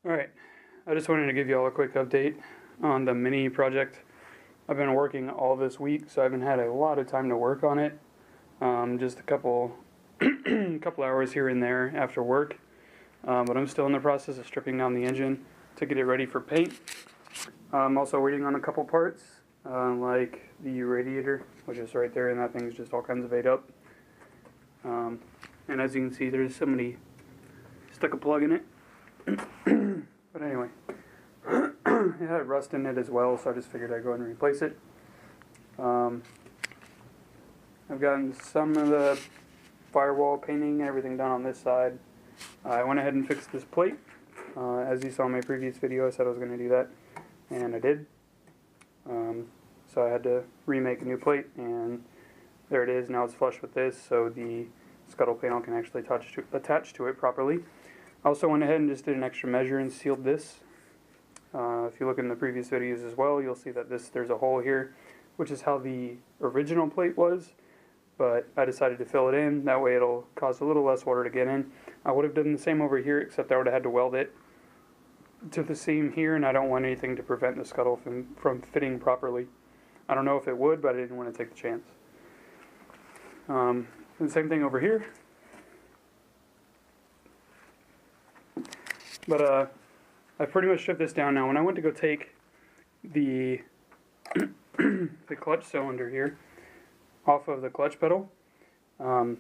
Alright, I just wanted to give you all a quick update on the mini project. I've been working all this week, so I haven't had a lot of time to work on it. Just a couple hours here and there after work. But I'm still in the process of stripping down the engine to get it ready for paint. I'm also waiting on a couple parts, like the radiator, which is right there, and that thing's just all kinds of ate up. And as you can see, there's somebody stuck a plug in it. But anyway, it had rust in it as well, so I just figured I'd go ahead and replace it. I've gotten some of the firewall painting, everything done on this side. I went ahead and fixed this plate. As you saw in my previous video, I said I was going to do that, and I did. So I had to remake a new plate, and there it is. Now it's flush with this, so the scuttle panel can actually attach to it properly. I also went ahead and just did an extra measure and sealed this. If you look in the previous videos as well, you'll see that there's a hole here, which is how the original plate was, but I decided to fill it in. That way it'll cause a little less water to get in. I would have done the same over here, except I would have had to weld it to the seam here, and I don't want anything to prevent the scuttle from fitting properly. I don't know if it would, but I didn't want to take the chance. The same thing over here. But I pretty much stripped this down now. When I went to go take the the clutch cylinder here off of the clutch pedal, the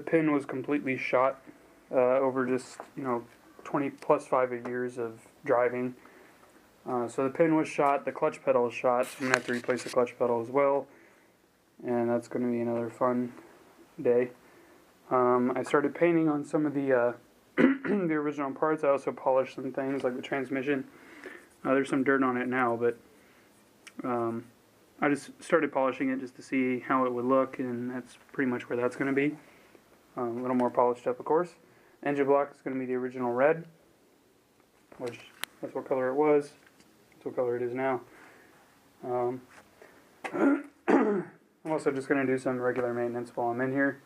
pin was completely shot over just 20 plus 5 years of driving. So the pin was shot, the clutch pedal is shot, so I'm going to have to replace the clutch pedal as well, and that's going to be another fun day. I started painting on some of the the original parts. I also polished some things like the transmission. There's some dirt on it now, but I just started polishing it just to see how it would look, and that's pretty much where that's going to be. A little more polished up, of course. Engine block is going to be the original red, which that's what color it was. That's what color it is now. I'm also just going to do some regular maintenance while I'm in here.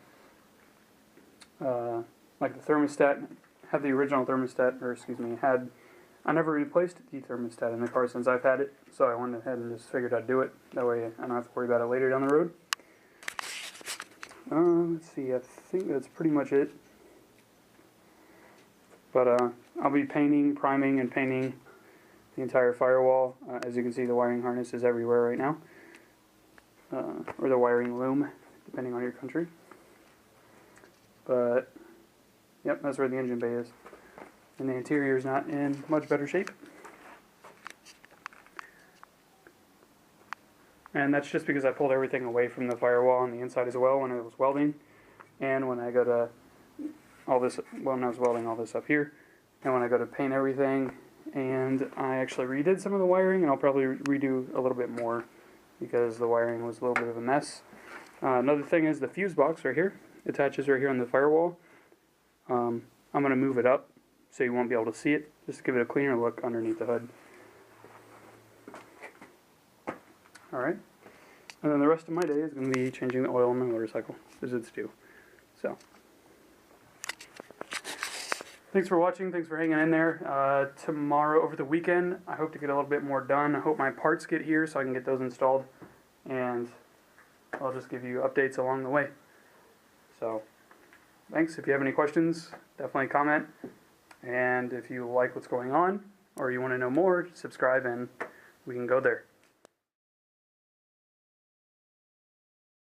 Like the thermostat, had the original thermostat, or excuse me, I never replaced the thermostat in the car since I've had it, so I went ahead and just figured I'd do it. That way I don't have to worry about it later down the road. Let's see, I think that's pretty much it. But I'll be painting, priming, and painting the entire firewall. As you can see, the wiring harness is everywhere right now. Or the wiring loom, depending on your country. But yep, that's where the engine bay is. And the interior is not in much better shape. And that's just because I pulled everything away from the firewall on the inside as well when I was welding. And when I go to all this, when I was welding all this up here. And when I go to paint everything, and I actually redid some of the wiring, and I'll probably redo a little bit more because the wiring was a little bit of a mess. Another thing is the fuse box right here. It attaches right here on the firewall. I'm going to move it up so you won't be able to see it, just to give it a cleaner look underneath the hood. Alright, and then the rest of my day is going to be changing the oil in my motorcycle, as it's due. So, thanks for watching, thanks for hanging in there. Tomorrow, over the weekend, I hope to get a little bit more done. I hope my parts get here so I can get those installed, and I'll just give you updates along the way. So, thanks. If you have any questions, definitely comment. And if you like what's going on, or you want to know more, subscribe and we can go there.